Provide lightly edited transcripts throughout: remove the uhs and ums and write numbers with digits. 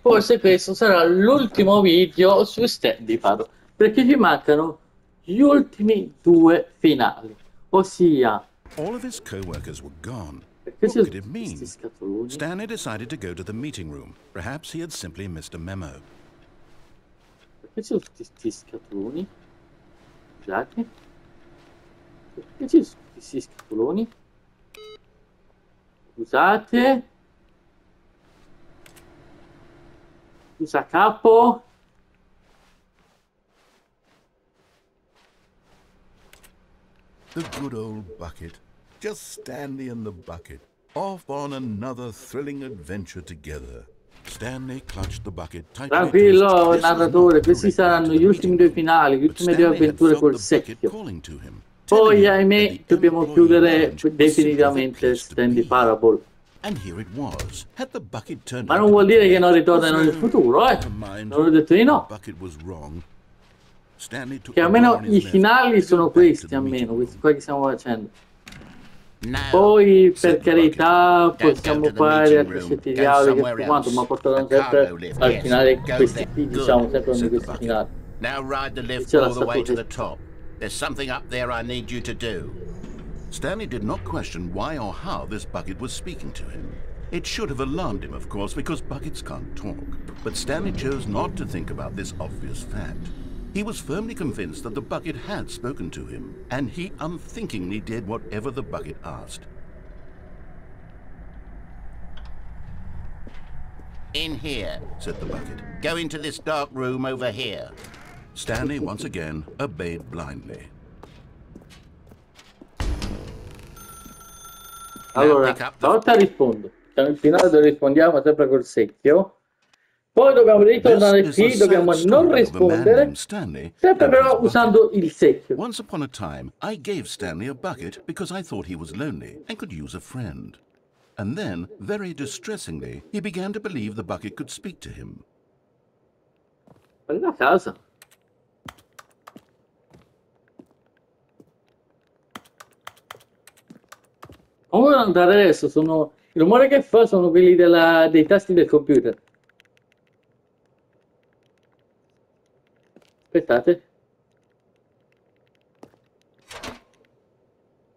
forse questo sarà l'ultimo video su Stanley Parable, perché ci mancano gli ultimi due finali, ossia All of his co-workers were gone. perché What could it mean? questi scatoloni. Stanley decided to go to the meeting room. Perhaps he had simply missed a memo. Perché ci sono tutti questi scatoloni? Scusate. Perché ci sono tutti questi scatoloni? Scusate. Scusa capo. The good old bucket. Just Stanley and the bucket. Off on another thrilling adventure together. Stanley clutched the bucket tightly. Tranquillo, narratore, questi saranno gli ultimi due finali, le ultime due avventure col secchio. Poi, ahimè, dobbiamo chiudere definitivamente Stanley Parable. Ma non vuol dire che non ritornano nel futuro, eh? Non ho detto di no. Che almeno i finali sono questi, almeno, questi qua che stiamo facendo. Poi, per carità, possiamo fare altri scetti di audio che tutto quanto, ma portano sempre al finale questi qui, diciamo, sempre con questi finali. Now ride the lift all the way to the top. There's something up there I need you to do. Stanley did not question why or how this bucket was speaking to him. It should have alarmed him, of course, because buckets can't talk. But Stanley chose not to think about this obvious fact. He was firmly convinced that the bucket had spoken to him, and he unthinkingly did whatever the bucket asked. In here, said the bucket. Go into this dark room over here. Stanley once again obeyed blindly. Allora, stavolta rispondo. Siamo in finale dove rispondiamo sempre col secchio. Poi dobbiamo ritornare qui, dobbiamo non rispondere, sempre però usando il secchio. Once upon a time, I gave Stanley a bucket because I thought he was lonely and could use a friend. And then, very distressingly, he began to believe the bucket could speak to him. Vai a casa. Come andare adesso? Sono... Il rumore che fa sono quelli dei tasti del computer. Aspettate.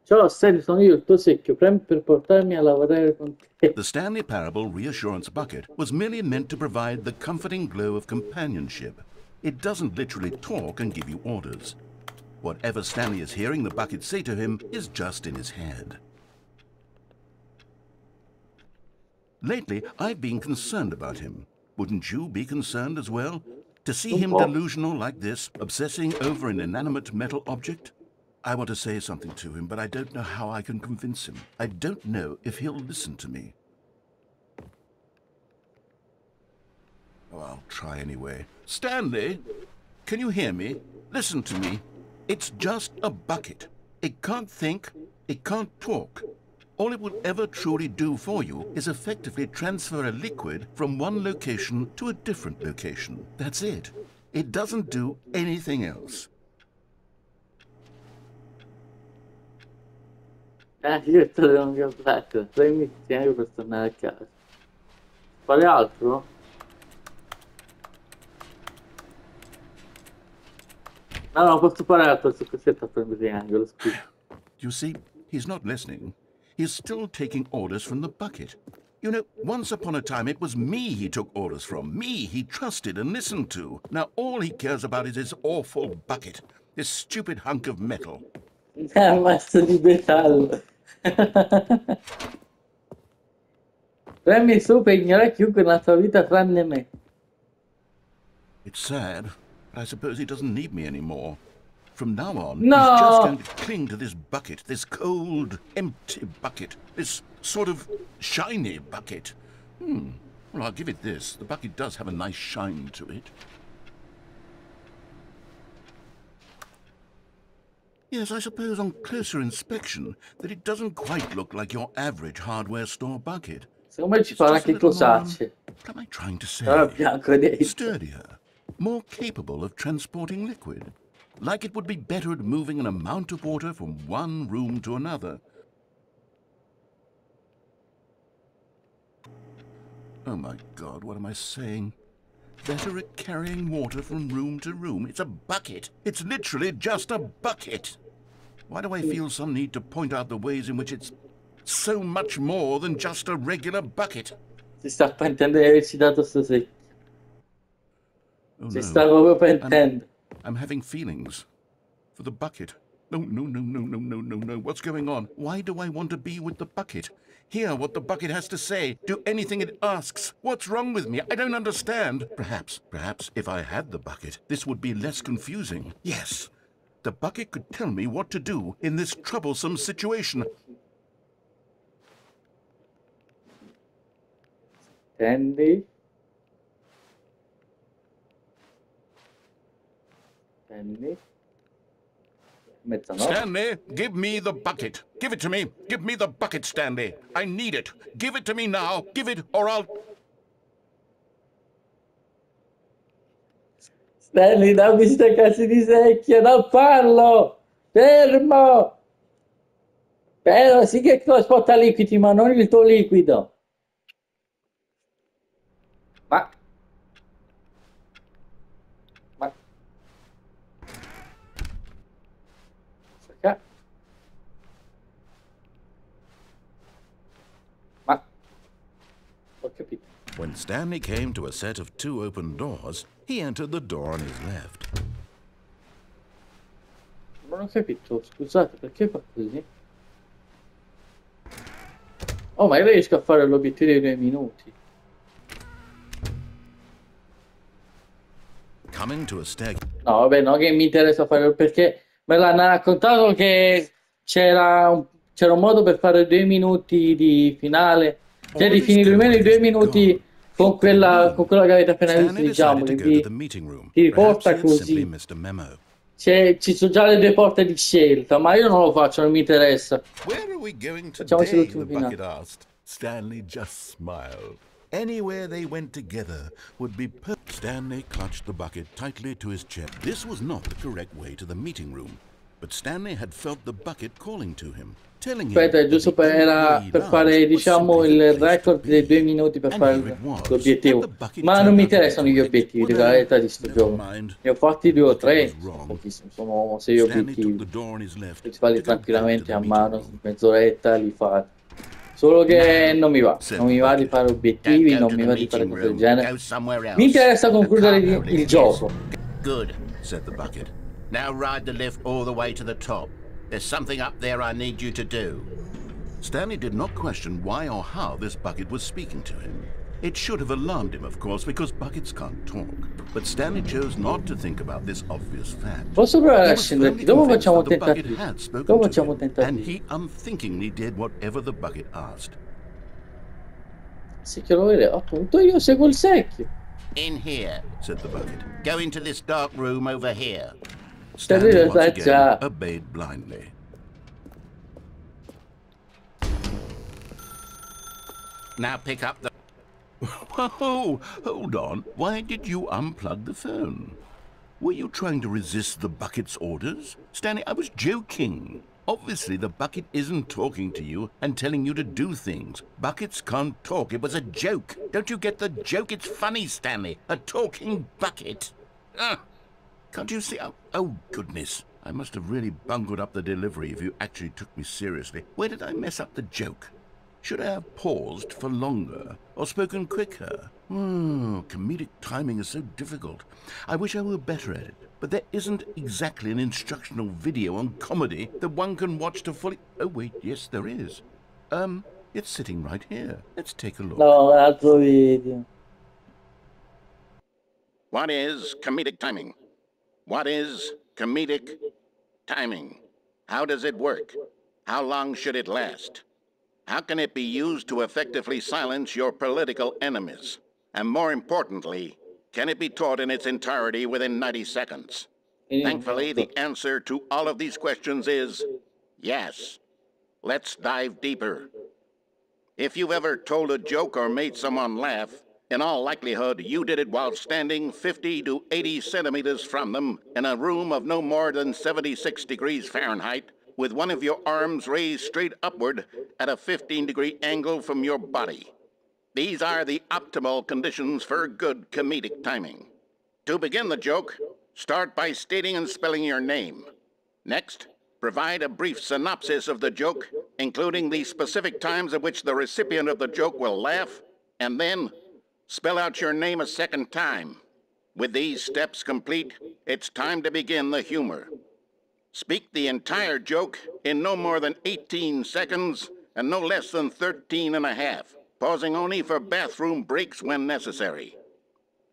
Ciao, Stanley, sono io il tuo secchio. Premi per portarmi a lavorare con te. The Stanley Parable Reassurance Bucket was merely meant to provide the comforting glow of companionship. It doesn't literally talk and give you orders. Whatever Stanley is hearing the bucket say to him is just in his head. Lately, I've been concerned about him. Wouldn't you be concerned as well? To see him delusional like this, obsessing over an inanimate metal object? I want to say something to him, but I don't know how I can convince him. I don't know if he'll listen to me. Oh, I'll try anyway. Stanley, can you hear me? Listen to me. It's just a bucket. It can't think, it can't talk. All it will ever truly do for you is effectively transfer a liquid from one location to a different location. That's it. It doesn't do anything else. Io non mi ho fatto. 3 minuti per tornare a casa. Quale altro? No, non posso fare altro su questo triangolo, scusa. You see, he's not listening. He's still taking orders from the bucket. You know, once upon a time it was me he took orders from, me he trusted and listened to. Now all he cares about is his awful bucket, this stupid hunk of metal. Massa di metallo. Premi su per ignorare chiunque nella tua vita tranne me. It's sad, but I suppose he doesn't need me anymore. From now on, No. He's just going to cling to this bucket, this cold, empty bucket, this sort of shiny bucket. Well, I'll give it this. The bucket does have a nice shine to it. Yes, I suppose on closer inspection that it doesn't quite look like your average hardware store bucket. Secondo me ci fa anche il cosacce. What am I trying to say? Bianco dentro. Sturdier, more capable of transporting liquid. Like it would be better at moving an amount of water from one room to another. Oh my God, what am I saying? Better at carrying water from room to room. It's a bucket. It's literally just a bucket. Why do I feel some need to point out the ways in which it's so much more than just a regular bucket? Si sta pentendo di averci dato sto secchio. Oh, Si no. sta proprio pentendo. I'm having feelings for the bucket. No. What's going on? Why do I want to be with the bucket? Hear what the bucket has to say. Do anything it asks. What's wrong with me? I don't understand. Perhaps if I had the bucket, this would be less confusing. Yes, the bucket could tell me what to do in this troublesome situation. Stanley. Stanley, give me the bucket. Give it to me. Give me the bucket, Stanley. I need it. Give it to me now. Give it or I'll... Stanley, dammi sta cazzo di secchia, non farlo! Fermo! Però sì che trasporta liquidi, ma non il tuo liquido. Ma... Ho capito. When Stanley came to a set of 2 open doors, he entered the door on his left. Non ho capito, scusate, perché fa così? Oh, ma io riesco a fare l'obiettivo dei 2 minuti. Coming to a stag. No, vabbè, no, che mi interessa fare, perché me l'hanno raccontato che c'era un modo per fare 2 minuti di finale, cioè di finire almeno i 2 minuti con quello che avete appena visto, diciamo, che ti riporta così. Ci sono già le 2 porte di scelta, ma io non lo faccio, non mi interessa. Facciamoci l'ultimo finale. Stanley just smiled. Anywhere they went together would be perfect. Stanley clutched the bucket tightly to his chest. This was not the correct way to the meeting room, but Stanley had felt the bucket calling to him, telling him. Aspetta, giusto per fare, diciamo, il record dei 2 minuti per fare l'obiettivo. Ma non mi interessano gli obiettivi, di la verità di sto gioco. Ne ho fatti 2 o 3, pochissimo, sono 6 obiettivi. Si fate tranquillamente a mano, mezz'oretta li fate. Solo che non mi va di fare obiettivi, non mi va di fare cose del genere. Mi interessa concludere il gioco. Good, said the bucket. Now ride the lift all the way to the top. There's something up there I need you to do. Stanley did not question why or how this bucket was speaking to him. It should have alarmed him, of course, because buckets can't talk. But Stanley chose not to think about this obvious fact. Posso provare a scenderti? Dopo facciamo un tentativo. Dopo facciamo un tentativo. And he unthinkingly did whatever the bucket asked. Sì, che lo vede. Appunto, io seguo il secchio. In here, said the bucket. Go into this dark room over here. Stanley once again obeyed blindly. Now pick up the... Whoa, hold on. Why did you unplug the phone? Were you trying to resist the bucket's orders? Stanley, I was joking. Obviously, the bucket isn't talking to you and telling you to do things. Buckets can't talk. It was a joke. Don't you get the joke? It's funny, Stanley. A talking bucket. Can't you see? Oh, goodness. I must have really bungled up the delivery if you actually took me seriously. Where did I mess up the joke? Should I have paused for longer or spoken quicker? Comedic timing is so difficult. I wish I were better at it, but there isn't exactly an instructional video on comedy that one can watch to fully... Oh, wait, yes, there is. It's sitting right here. Let's take a look. No, altro video. What is comedic timing? What is comedic timing? How does it work? How long should it last? How can it be used to effectively silence your political enemies? And more importantly, can it be taught in its entirety within 90 seconds? Thankfully, the answer to all of these questions is yes. Let's dive deeper. If you've ever told a joke or made someone laugh, in all likelihood, you did it while standing 50 to 80 centimeters from them in a room of no more than 76 degrees Fahrenheit, with one of your arms raised straight upward at a 15-degree angle from your body. These are the optimal conditions for good comedic timing. To begin the joke, start by stating and spelling your name. Next, provide a brief synopsis of the joke, including the specific times at which the recipient of the joke will laugh, and then spell out your name a second time. With these steps complete, it's time to begin the humor. Speak the entire joke in no more than 18 seconds and no less than 13 and a half, pausing only for bathroom breaks when necessary.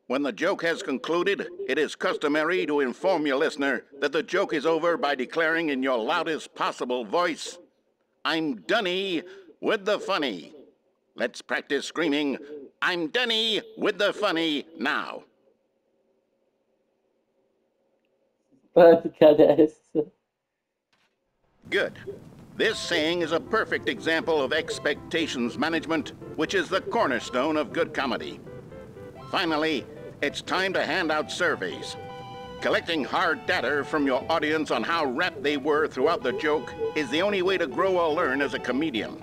When the joke has concluded, it is customary to inform your listener that the joke is over by declaring in your loudest possible voice, "I'm Dunny with the funny." Let's practice screaming, "I'm Dunny with the funny" now. Pratica adesso. Good. This saying is a perfect example of expectations management, which is the cornerstone of good comedy. Finally, it's time to hand out surveys. Collecting hard data from your audience on how rapt they were throughout the joke is the only way to grow or learn as a comedian.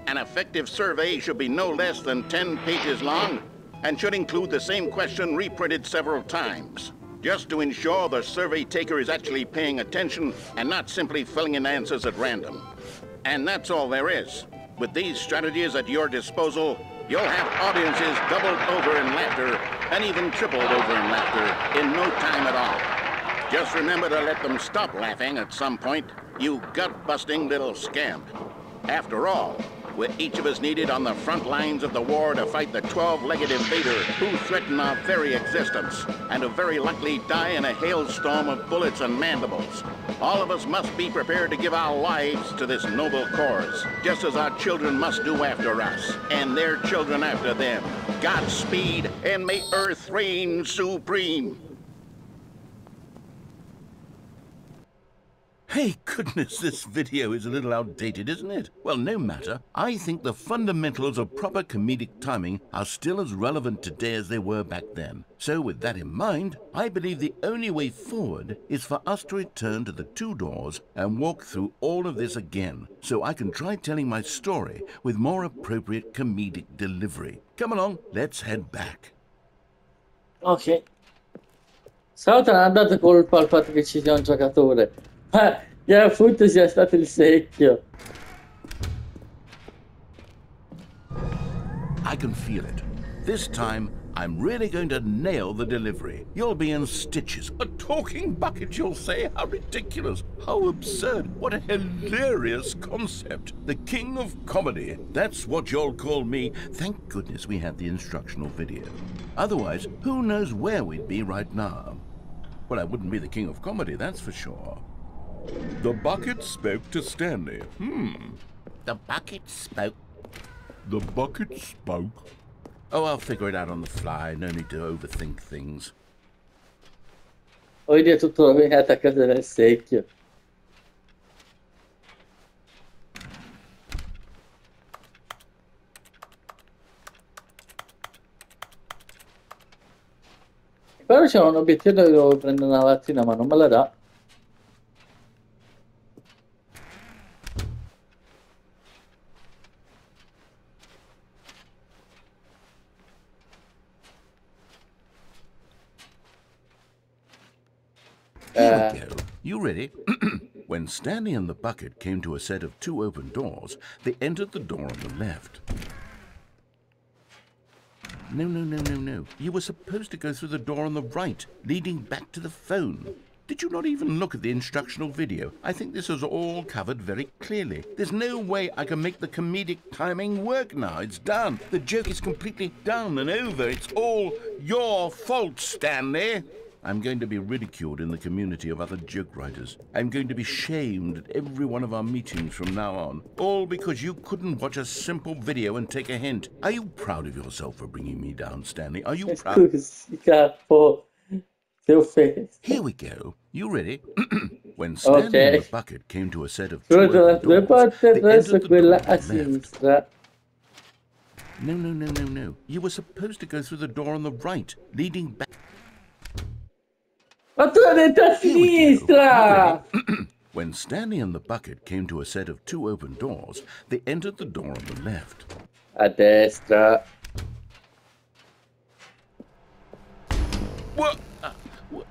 An effective survey should be no less than 10 pages long and should include the same question reprinted several times, just to ensure the survey taker is actually paying attention and not simply filling in answers at random. And that's all there is. With these strategies at your disposal, you'll have audiences doubled over in laughter and even tripled over in laughter in no time at all. Just remember to let them stop laughing at some point, you gut-busting little scamp. After all, with each of us needed on the front lines of the war to fight the 12-legged invader who threaten our very existence and who very likely die in a hailstorm of bullets and mandibles. All of us must be prepared to give our lives to this noble cause, just as our children must do after us, and their children after them. Godspeed, and may Earth reign supreme. Hey, goodness, this video is a little outdated, isn't it? Well, no matter. I think the fundamentals of proper comedic timing are still as relevant today as they were back then. So with that in mind, I believe the only way forward is for us to return to the two doors and walk through all of this again, so I can try telling my story with more appropriate comedic delivery. Come along, let's head back. Ok. Stavolta non ha dato colpa al fatto che ci sia un giocatore. Ma che appunto sia stato il secchio. I can feel it. This time, I'm really going to nail the delivery. You'll be in stitches. A talking bucket, you'll say? How ridiculous. How absurd. What a hilarious concept. The king of comedy. That's what you'll call me. Thank goodness we had the instructional video. Otherwise, who knows where we'd be right now. Well, I wouldn't be the king of comedy, that's for sure. The bucket spoke to Stanley. The bucket spoke. The bucket spoke. Oh, I'll figure it out on the fly. No need to overthink things. Poi è tutto attaccato nel secchio. Però c'è un obiettivo dove devo prendere una lattina, ma non me la dà. Here we go. You ready? When Stanley and the bucket came to a set of two open doors, they entered the door on the left. No. You were supposed to go through the door on the right, leading back to the phone. Did you not even look at the instructional video? I think this is all covered very clearly. There's no way I can make the comedic timing work now. It's done. The joke is completely done and over. It's all your fault, Stanley. I'm going to be ridiculed in the community of other joke writers. I'm going to be shamed at every one of our meetings from now on. All because you couldn't watch a simple video and take a hint. Are you proud of yourself for bringing me down, Stanley? Are you proud? Here we go. You ready? When Stanley and the bucket came to a set of two open doors, they entered the door on the left. No. You were supposed to go through the door on the right, leading back. Ma tu hai detto a sinistra! When Stanley and the bucket came to a set of two open doors, they entered the door on the left. A destra. What?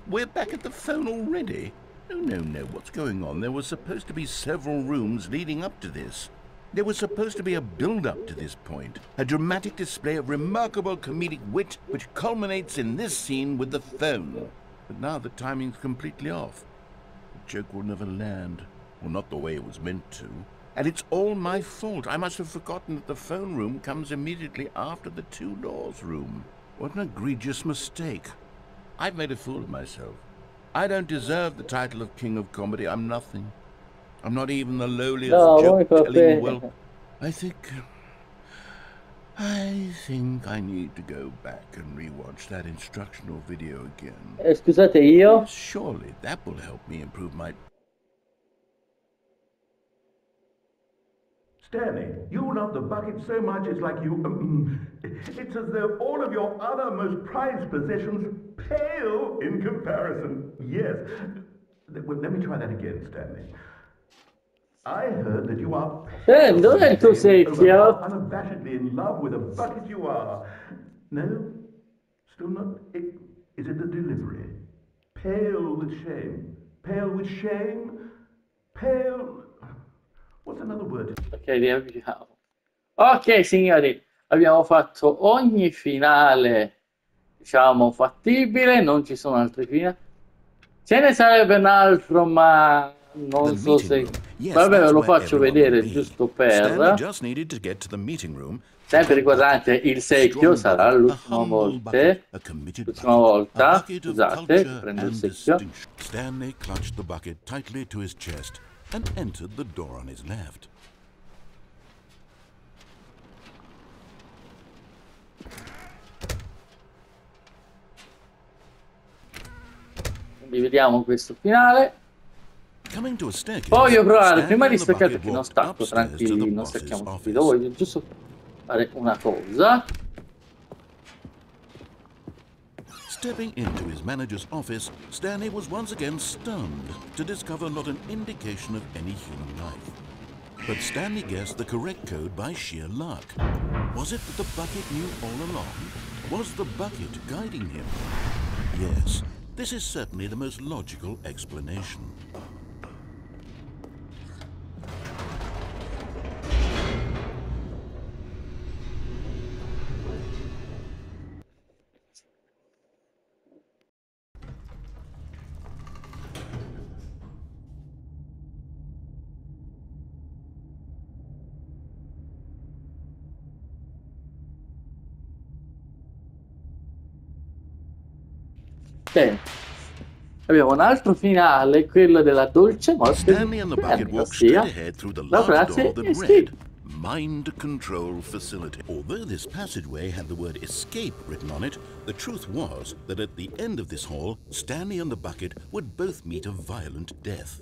We're back at the phone already? No. What's going on? There were supposed to be several rooms leading up to this. There was supposed to be a build-up to this point. A dramatic display of remarkable comedic wit which culminates in this scene with the phone. But now the timing's completely off. The joke will never land. Well, not the way it was meant to. And it's all my fault. I must have forgotten that the phone room comes immediately after the two doors room. What an egregious mistake. I've made a fool of myself. I don't deserve the title of King of Comedy. I'm nothing. I'm not even the lowliest joke-telling whelp. I think I need to go back and rewatch that instructional video again. Scusate, io? Surely that will help me improve my... Stanley, you love the bucket so much it's like you... it's as though all of your other most prized possessions pale in comparison. Yes. Well, let me try that again, Stanley. I heard that you are dov'è il tuo secchio? unabashedly in love with a bucket you are. No? Still not? Is it the delivery? Pale with shame. Pale with shame? Pale... What's another word? Ok, riavviamo. Ok, signori, abbiamo fatto ogni finale, diciamo, fattibile, non ci sono altri finali. Ce ne sarebbe un altro, ma non so se... Vabbè, ve lo faccio vedere giusto per... Sempre ricordate, il secchio sarà l'ultima volta. Scusate, prendo il secchio. Stanley clutched the bucket tightly to his chest and entered the door on his left. Quindi vediamo questo finale. Voglio provare prima di staccare, perché non stacco, tranquilli, non stacchiamo subito. Voglio giusto fare una cosa. Stepping into his manager's office, Stanley was once again stunned to discover not an indication of any human life. But Stanley guessed the correct code by sheer luck. Was it that the bucket knew all along? Was the bucket guiding him? Yes, this is certainly the most logical explanation. Bene. Abbiamo un altro finale, quello della dolce morte. Stanley and the bucket walked straight ahead through the large door that read Mind Control Facility. Although this passageway had the word escape written on it, the truth was that at the end of this hall, Stanley and the bucket would both meet a violent death.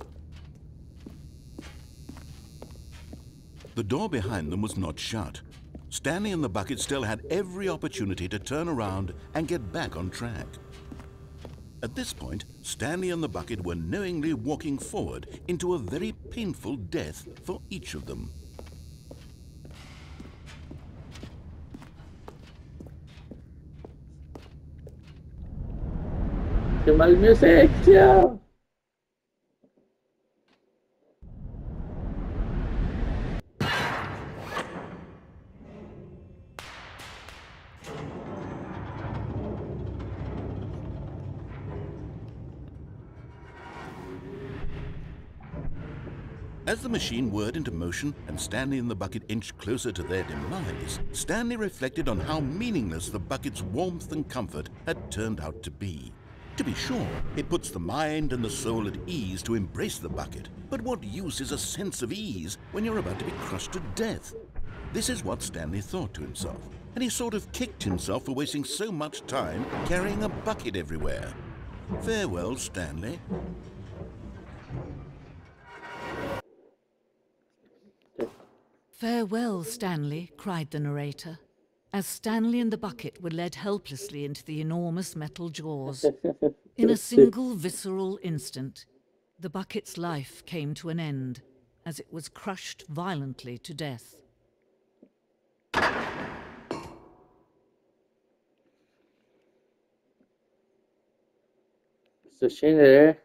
The door behind them was not shut. Stanley and the bucket still had every opportunity to turn around and get back on track. At this point, Stanley and the bucket were knowingly walking forward into a very painful death for each of them. Ma il mio secchio! As the machine whirred into motion and Stanley and the bucket inched closer to their demise, Stanley reflected on how meaningless the bucket's warmth and comfort had turned out to be. To be sure, it puts the mind and the soul at ease to embrace the bucket, but what use is a sense of ease when you're about to be crushed to death? This is what Stanley thought to himself, and he sort of kicked himself for wasting so much time carrying a bucket everywhere. Farewell, Stanley. "Farewell, Stanley," cried the narrator, as Stanley and the bucket were led helplessly into the enormous metal jaws. In a single visceral instant, the bucket's life came to an end as it was crushed violently to death. Questo scendere.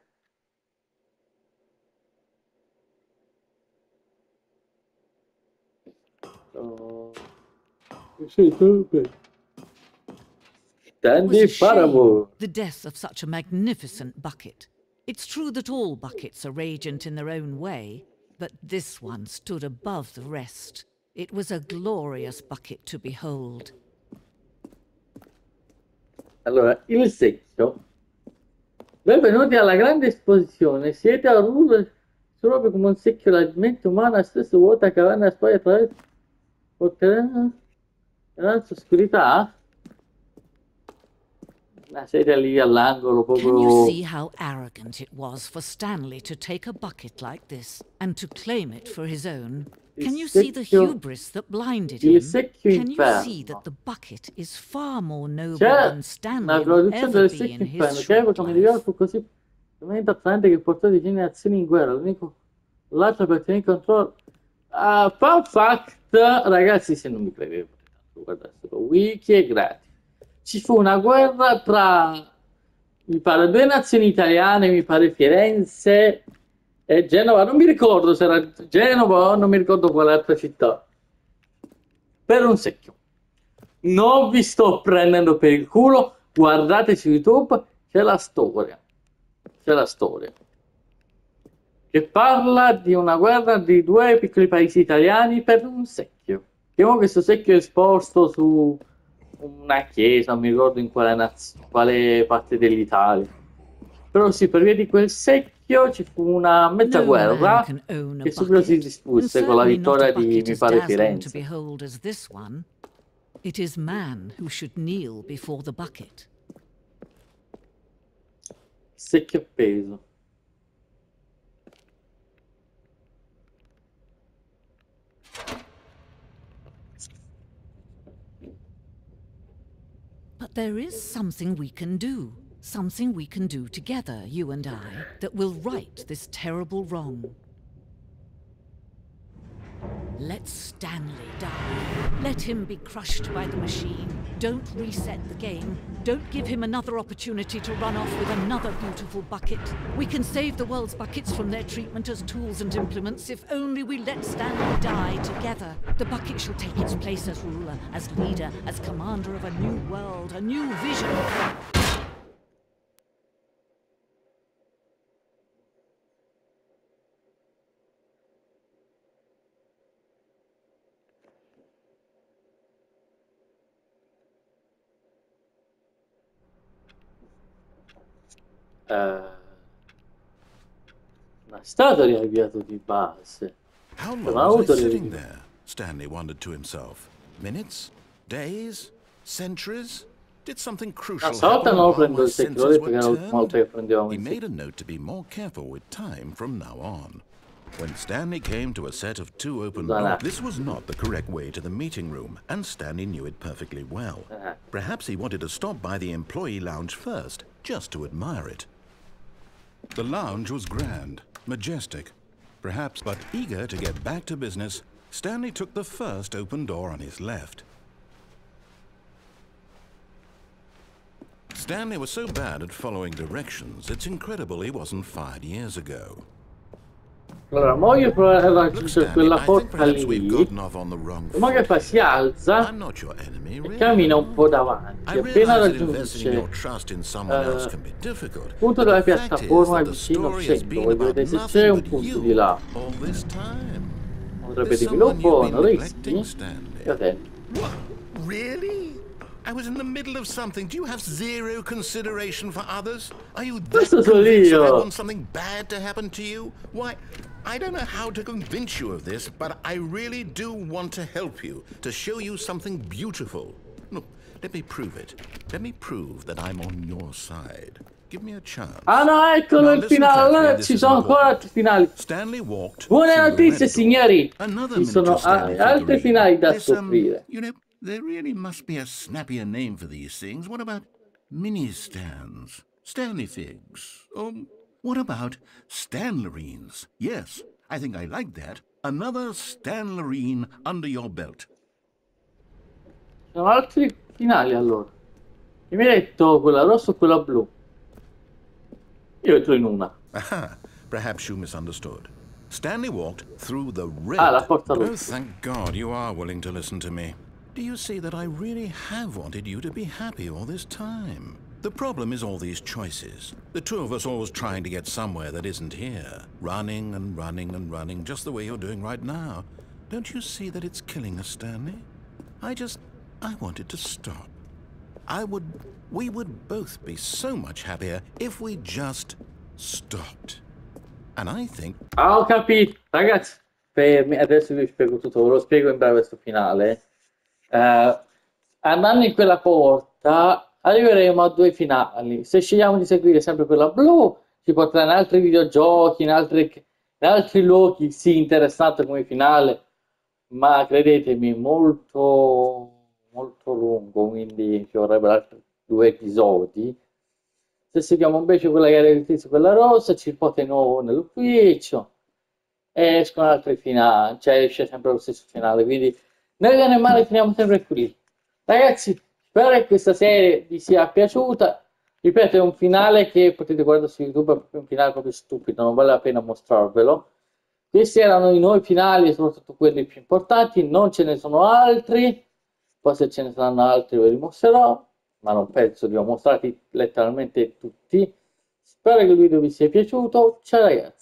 Stanley Parable. The death of such a magnificent bucket. It's true that all buckets are radiant in their own way, but this one stood above the rest. It was a glorious bucket to behold. Allora, il secchio. Benvenuti alla grande esposizione. Siete a Rule proprio come un secchio leggermente umano, stesso vuota caverna e poi attraverso porterà oscurità. La sedia lì all'angolo Can you proprio. see how arrogant it was for Stanley to take a bucket like this and to claim it for his own? Can you see the hubris that blinded him? Can you see that the bucket is far more noble than Stanley will ever be in his short life? Fu così veramente attraente che portò di generazioni in guerra. L'altro per tenere controllo. Fun fact, ragazzi, se non mi credete, guardassero wiki e gratis. Ci fu una guerra tra, mi pare, due nazioni italiane, mi pare Firenze e Genova, non mi ricordo se era Genova o non mi ricordo quale altra città, per un secchio. Non vi sto prendendo per il culo, guardate su YouTube, c'è la storia, che parla di una guerra di due piccoli paesi italiani per un secchio. Diciamo che questo secchio è esposto su una chiesa, non mi ricordo in quale parte dell'Italia, però sì, per via di quel secchio ci fu una mezza guerra che subito si discusse con la vittoria di, mi pare, Firenze. It is man who should kneel before the bucket. Secchio appeso. But there is something we can do together, you and I, that will right this terrible wrong. Let Stanley die. Let him be crushed by the machine. Don't reset the game. Don't give him another opportunity to run off with another beautiful bucket. We can save the world's buckets from their treatment as tools and implements if only we let Stanley die together. The bucket shall take its place as ruler, as leader, as commander of a new world, a new vision. Una statua riavviato di base. How long was I sitting there? Stanley wondered to himself. Minutes? Days? Centuries? Did something crucial happen while my senses were turned? He made a note to be more careful with time from now on. When Stanley came to a set of two open doors, this was not the correct way to the meeting room, and Stanley knew it perfectly well. Perhaps he wanted to stop by the employee lounge first, just to admire it. The lounge was grand, majestic, perhaps, but eager to get back to business, Stanley took the first open door on his left. Stanley was so bad at following directions, it's incredible he wasn't fired years ago. Allora, mo io provare a raggiungere quella porta lì. Ma che fa? Si alza e cammina un po' davanti. Appena raggiunge il punto della piattaforma vicino scendo. Voi vedete se c'è un punto di là. Potrebbe dirmi lo buono, rischi? E te. Really? I was in the middle of something. Do you have zero consideration for others? Are you that convinced that I want something bad to happen to you? Why, I don't know how to convince you of this, but I really do want to help you, to show you something beautiful. Look, let me prove it. Let me prove that I'm on your side. Give me a chance. Ah no, eccolo il finale. Ci sono ancora altri finali. Stanley walked. Buone notizie, signori. Ci sono altri finali da scoprire. You know, there really must be a snappier name for these things. What about mini-stands? Stanley figs? What about Stanlerines? Yes, I think I like that. Another Stanlerine under your belt. Ci sono altri finali allora. E mi hai detto quella rossa o quella blu? Io entro in una. Aha, perhaps you misunderstood. Stanley walked through the red. Ah, la porta Oh, rossa. thank God you are willing to listen to me. Do you see that I really have wanted you to be happy all this time? The problem is all these choices. The two of us always trying to get somewhere that isn't here. Running and running and running, just the way you're doing right now. Don't you see that it's killing us, Stanley? I wanted to stop. We would both be so much happier if we just stopped. And I think... Ah, ho capito. Ragazzi, fermi. Adesso vi spiego tutto. Ve lo spiego in breve questo finale. Andando in quella porta, arriveremo a due finali. Se scegliamo di seguire sempre quella blu, ci porterà in altri videogiochi, in altri luoghi, sì, interessante come finale, ma credetemi, molto, molto lungo, quindi ci vorrebbero altri 2 episodi. Se seguiamo invece quella che era il tizio, quella rossa, ci porta di nuovo nell'ufficio e escono altri finali, cioè esce sempre lo stesso finale, quindi noi bene o male finiamo sempre qui. Ragazzi, spero che questa serie vi sia piaciuta. Ripeto, è un finale che potete guardare su YouTube, è proprio un finale proprio stupido, non vale la pena mostrarvelo. Questi erano i nuovi finali, soprattutto quelli più importanti, non ce ne sono altri, poi se ce ne saranno altri ve li mostrerò, ma non penso di ho mostrati letteralmente tutti. Spero che il video vi sia piaciuto, ciao ragazzi!